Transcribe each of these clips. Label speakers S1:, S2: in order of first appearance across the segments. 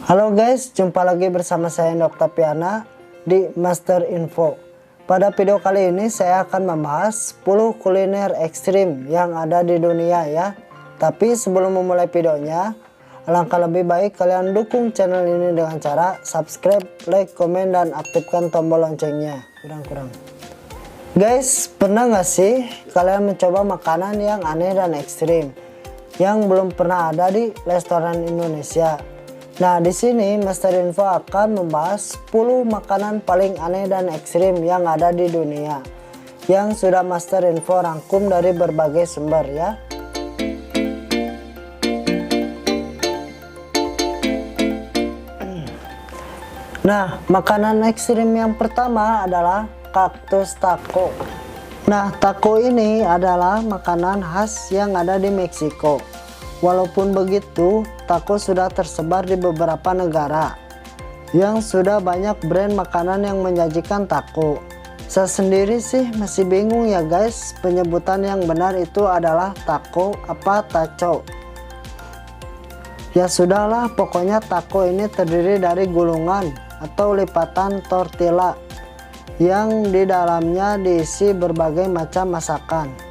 S1: Halo guys, jumpa lagi bersama saya Oktaviana di Master Info. Pada video kali ini saya akan membahas 10 kuliner ekstrim yang ada di dunia ya. Tapi sebelum memulai videonya, alangkah lebih baik kalian dukung channel ini dengan cara subscribe, like, komen, dan aktifkan tombol loncengnya. Kurang-kurang. Guys, pernah nggak sih kalian mencoba makanan yang aneh dan ekstrim yang belum pernah ada di restoran Indonesia? Nah, di sini Master Info akan membahas 10 makanan paling aneh dan ekstrim yang ada di dunia yang sudah Master Info rangkum dari berbagai sumber ya. Nah, makanan ekstrim yang pertama adalah kaktus taco. Nah, taco ini adalah makanan khas yang ada di Meksiko. Walaupun begitu, taco sudah tersebar di beberapa negara yang sudah banyak brand makanan yang menyajikan taco. Saya sendiri sih masih bingung ya guys, penyebutan yang benar itu adalah taco apa taco. Ya sudahlah, pokoknya taco ini terdiri dari gulungan atau lipatan tortilla yang di dalamnya diisi berbagai macam masakan.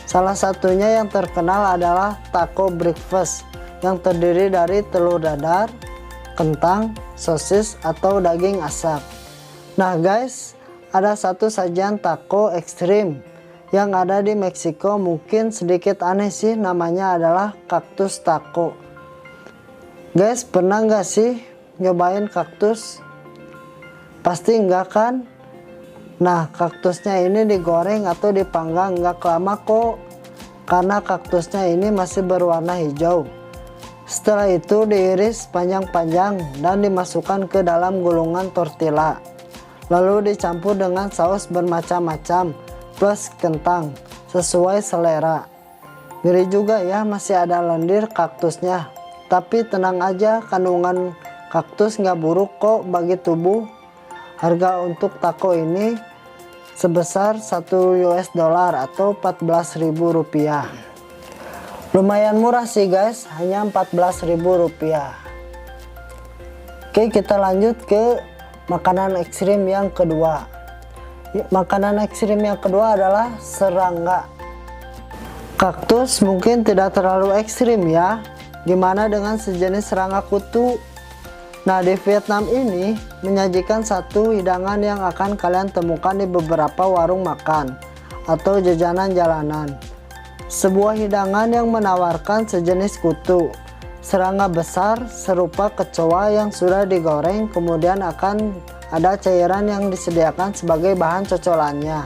S1: Salah satunya yang terkenal adalah taco breakfast yang terdiri dari telur dadar, kentang, sosis, atau daging asap. Nah guys, ada satu sajian taco ekstrim yang ada di Meksiko, mungkin sedikit aneh sih, namanya adalah kaktus taco. Guys, pernah nggak sih nyobain kaktus? Pasti enggak kan? Nah, kaktusnya ini digoreng atau dipanggang nggak lama kok, karena kaktusnya ini masih berwarna hijau. Setelah itu diiris panjang-panjang dan dimasukkan ke dalam gulungan tortilla, lalu dicampur dengan saus bermacam-macam plus kentang sesuai selera. Ngeri juga ya, masih ada lendir kaktusnya. Tapi tenang aja, kandungan kaktus nggak buruk kok bagi tubuh. Harga untuk taco ini sebesar $1 atau Rp14.000. Lumayan murah sih guys, hanya Rp14.000. Oke, kita lanjut ke makanan ekstrim yang kedua. Makanan ekstrim yang kedua adalah serangga. Kaktus mungkin tidak terlalu ekstrim ya. Gimana dengan sejenis serangga kutu? Nah, di Vietnam ini menyajikan satu hidangan yang akan kalian temukan di beberapa warung makan atau jajanan jalanan. Sebuah hidangan yang menawarkan sejenis kutu, serangga besar serupa kecoa yang sudah digoreng, kemudian akan ada cairan yang disediakan sebagai bahan cocolannya.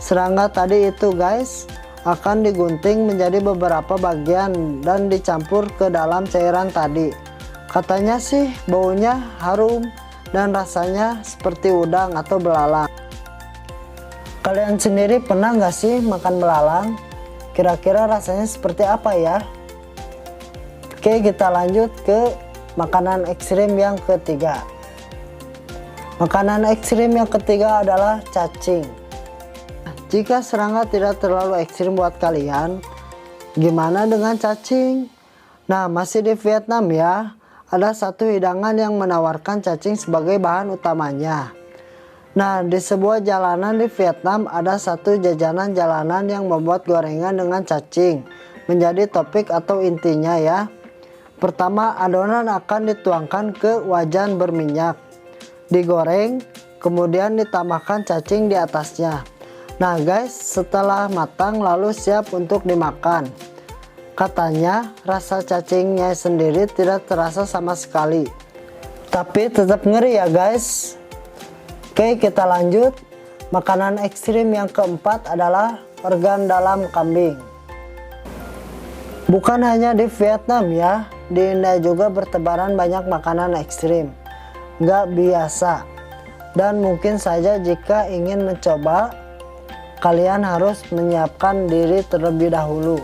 S1: Serangga tadi itu guys akan digunting menjadi beberapa bagian dan dicampur ke dalam cairan tadi. Katanya sih baunya harum dan rasanya seperti udang atau belalang. Kalian sendiri pernah nggak sih makan belalang? Kira-kira rasanya seperti apa ya? Oke, kita lanjut ke makanan ekstrim yang ketiga. Makanan ekstrim yang ketiga adalah cacing. Jika serangga tidak terlalu ekstrim buat kalian, gimana dengan cacing? Nah, masih di Vietnam ya. Ada satu hidangan yang menawarkan cacing sebagai bahan utamanya. Nah, di sebuah jalanan di Vietnam ada satu jajanan jalanan yang membuat gorengan dengan cacing menjadi topik atau intinya ya. Pertama, adonan akan dituangkan ke wajan berminyak, digoreng, kemudian ditambahkan cacing di atasnya. Nah guys, setelah matang lalu siap untuk dimakan. Katanya rasa cacingnya sendiri tidak terasa sama sekali, tapi tetap ngeri ya guys. Oke, kita lanjut. Makanan ekstrim yang keempat adalah organ dalam kambing. Bukan hanya di Vietnam ya, di India juga bertebaran banyak makanan ekstrim nggak biasa. Dan mungkin saja jika ingin mencoba, kalian harus menyiapkan diri terlebih dahulu.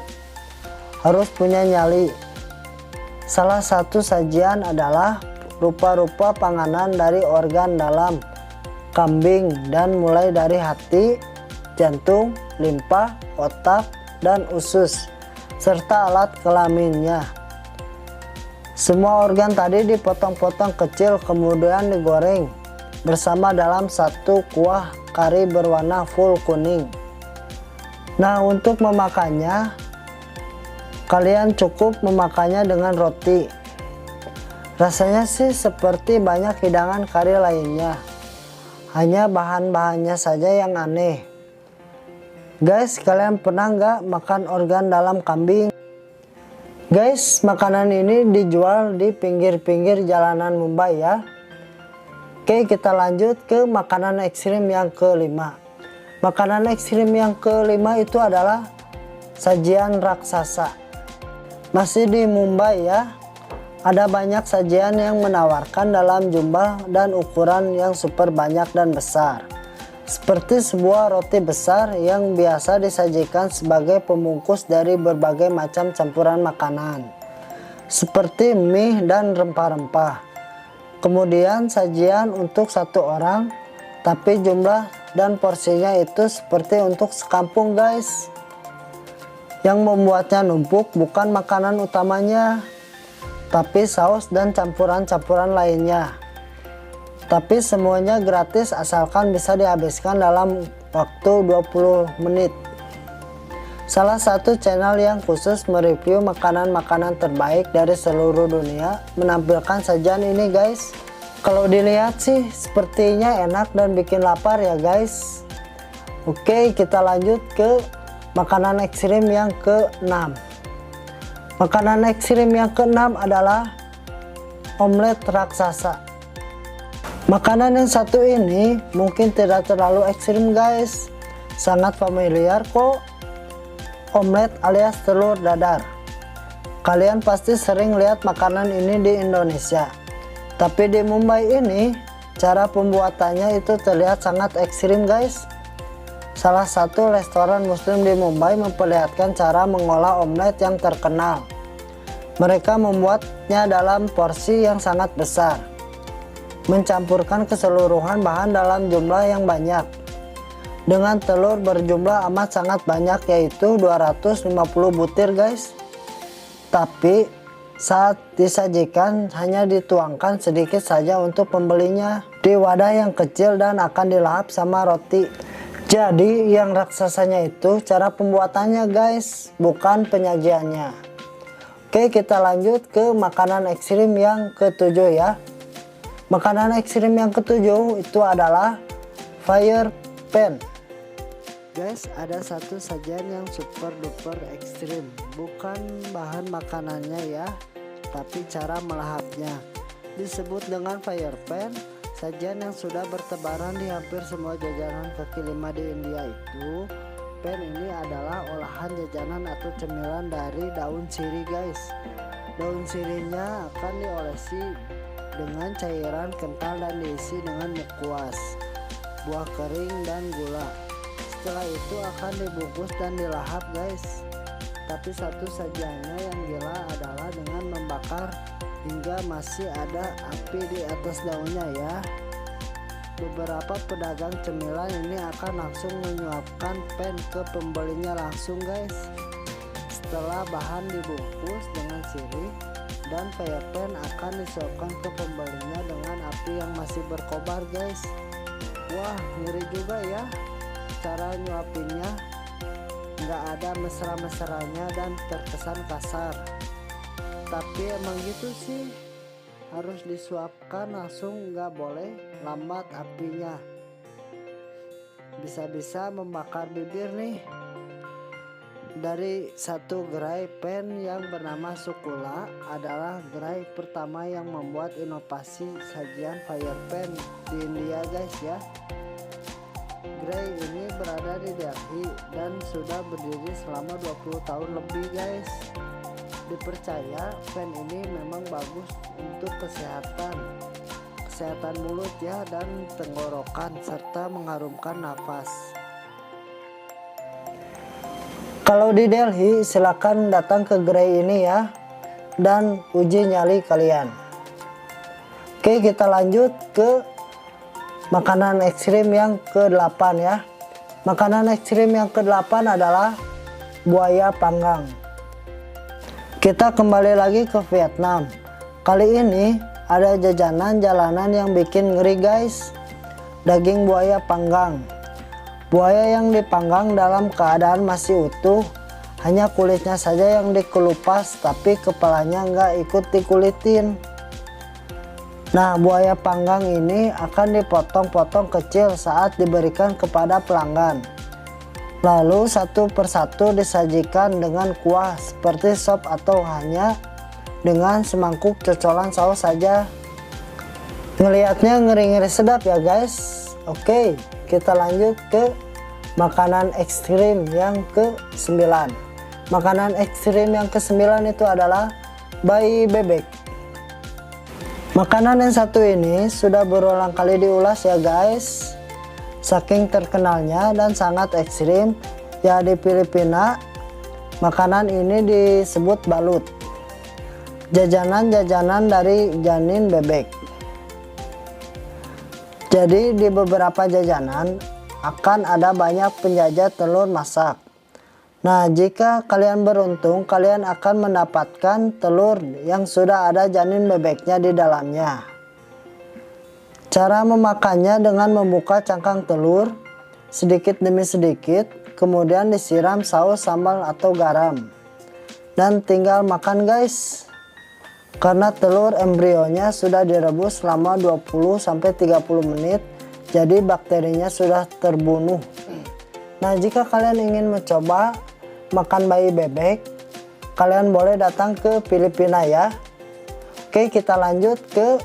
S1: Harus punya nyali. Salah satu sajian adalah rupa-rupa panganan dari organ dalam kambing dan mulai dari hati, jantung, limpa, otak, dan usus serta alat kelaminnya. Semua organ tadi dipotong-potong kecil kemudian digoreng bersama dalam satu kuah kari berwarna full kuning. Nah, untuk memakannya kalian cukup memakannya dengan roti. Rasanya sih seperti banyak hidangan kari lainnya, hanya bahan-bahannya saja yang aneh. Guys, kalian pernah nggak makan organ dalam kambing? Guys, makanan ini dijual di pinggir-pinggir jalanan Mumbai ya. Oke, kita lanjut ke makanan ekstrim yang kelima. Makanan ekstrim yang kelima itu adalah sajian raksasa. Masih di Mumbai ya. Ada banyak sajian yang menawarkan dalam jumlah dan ukuran yang super banyak dan besar. Seperti sebuah roti besar yang biasa disajikan sebagai pembungkus dari berbagai macam campuran makanan, seperti mie dan rempah-rempah. Kemudian sajian untuk satu orang, tapi jumlah dan porsinya itu seperti untuk sekampung guys. Yang membuatnya numpuk bukan makanan utamanya, tapi saus dan campuran-campuran lainnya. Tapi semuanya gratis asalkan bisa dihabiskan dalam waktu 20 menit. Salah satu channel yang khusus mereview makanan-makanan terbaik dari seluruh dunia menampilkan sajian ini guys. Kalau dilihat sih sepertinya enak dan bikin lapar ya guys. Oke, kita lanjut ke makanan ekstrim yang ke-6. Makanan ekstrim yang ke-6 adalah omelet raksasa. Makanan yang satu ini mungkin tidak terlalu ekstrim guys, sangat familiar kok. Omelet alias telur dadar. Kalian pasti sering lihat makanan ini di Indonesia, tapi di Mumbai ini cara pembuatannya itu terlihat sangat ekstrim guys. Salah satu restoran muslim di Mumbai memperlihatkan cara mengolah omelet yang terkenal. Mereka membuatnya dalam porsi yang sangat besar, mencampurkan keseluruhan bahan dalam jumlah yang banyak, dengan telur berjumlah amat sangat banyak, yaitu 250 butir guys. Tapi saat disajikan hanya dituangkan sedikit saja untuk pembelinya di wadah yang kecil dan akan dilahap sama roti. Jadi yang raksasanya itu cara pembuatannya guys, bukan penyajiannya. Oke, kita lanjut ke makanan ekstrim yang ke-7 ya. Makanan ekstrim yang ke-7 itu adalah fire pan. Guys, ada satu sajian yang super duper ekstrim, bukan bahan makanannya ya, tapi cara melahapnya. Disebut dengan fire pan, sajian yang sudah bertebaran di hampir semua jajanan kaki lima di India itu. Pan ini adalah olahan jajanan atau cemilan dari daun sirih guys. Daun sirihnya akan diolesi dengan cairan kental dan diisi dengan mukwas, buah kering dan gula. Setelah itu akan dibungkus dan dilahap guys. Tapi satu sajiannya yang gila adalah dengan membakar hingga masih ada api di atas daunnya ya. Beberapa pedagang cemilan ini akan langsung menyuapkan pan ke pembelinya langsung guys. Setelah bahan dibungkus dengan sirih dan fire pan akan disuapkan ke pembelinya dengan api yang masih berkobar guys. Wah, ngeri juga ya cara nyuapinnya, nggak ada mesra-mesranya dan terkesan kasar. Tapi emang gitu sih, harus disuapkan langsung, nggak boleh lambat apinya, bisa-bisa membakar bibir nih. Dari satu gerai pan yang bernama Sukula adalah gerai pertama yang membuat inovasi sajian fire pan di India guys ya. Gerai ini berada di Delhi dan sudah berdiri selama 20 tahun lebih guys. Dipercaya pan ini memang bagus untuk kesehatan mulut ya dan tenggorokan serta mengharumkan nafas. Kalau di Delhi silakan datang ke gerai ini ya dan uji nyali kalian. Oke, kita lanjut ke makanan ekstrim yang ke-8 ya. Makanan ekstrim yang ke-8 adalah buaya panggang. Kita kembali lagi ke Vietnam. Kali ini ada jajanan jalanan yang bikin ngeri guys. Daging buaya panggang. Buaya yang dipanggang dalam keadaan masih utuh, hanya kulitnya saja yang dikelupas, tapi kepalanya nggak ikut dikulitin. Nah, buaya panggang ini akan dipotong-potong kecil saat diberikan kepada pelanggan. Lalu satu persatu disajikan dengan kuah seperti sop atau hanya dengan semangkuk cocolan saus saja. Ngelihatnya ngeri-ngeri sedap ya guys. Oke, kita lanjut ke makanan ekstrim yang ke-9. Makanan ekstrim yang ke-9 itu adalah bayi bebek. Makanan yang satu ini sudah berulang kali diulas ya guys. Saking terkenalnya dan sangat ekstrim ya di Filipina, makanan ini disebut balut. Jajanan-jajanan dari janin bebek. Jadi di beberapa jajanan akan ada banyak penjajah telur masak. Nah, jika kalian beruntung, kalian akan mendapatkan telur yang sudah ada janin bebeknya di dalamnya. Cara memakannya dengan membuka cangkang telur sedikit demi sedikit, kemudian disiram saus sambal atau garam. Dan tinggal makan guys. Karena telur embrionya sudah direbus selama 20-30 menit, jadi bakterinya sudah terbunuh. Nah, jika kalian ingin mencoba makan bayi bebek, kalian boleh datang ke Filipina ya. Oke, kita lanjut ke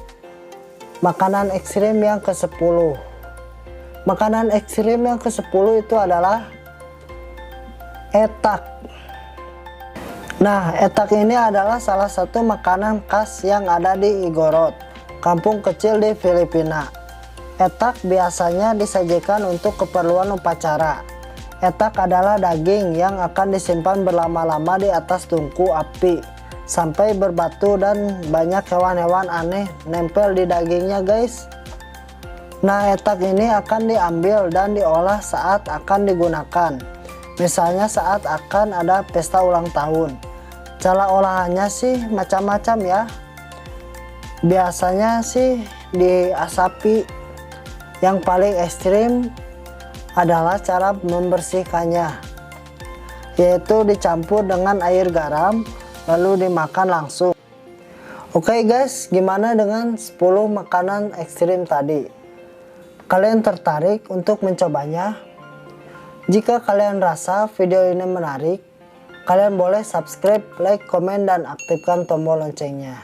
S1: makanan ekstrim yang ke-10. Makanan ekstrim yang ke-10 itu adalah etak. Nah, etak ini adalah salah satu makanan khas yang ada di Igorot, kampung kecil di Filipina. Etak biasanya disajikan untuk keperluan upacara. Etak adalah daging yang akan disimpan berlama-lama di atas tungku api sampai berbatu dan banyak hewan-hewan aneh nempel di dagingnya guys. Nah, etak ini akan diambil dan diolah saat akan digunakan. Misalnya saat akan ada pesta ulang tahun. Cara olahannya sih macam-macam ya. Biasanya sih diasapi. Yang paling ekstrim adalah cara membersihkannya, yaitu dicampur dengan air garam lalu dimakan langsung. Oke guys, gimana dengan 10 makanan ekstrim tadi? Kalian tertarik untuk mencobanya? Jika kalian rasa video ini menarik, kalian boleh subscribe, like, komen, dan aktifkan tombol loncengnya.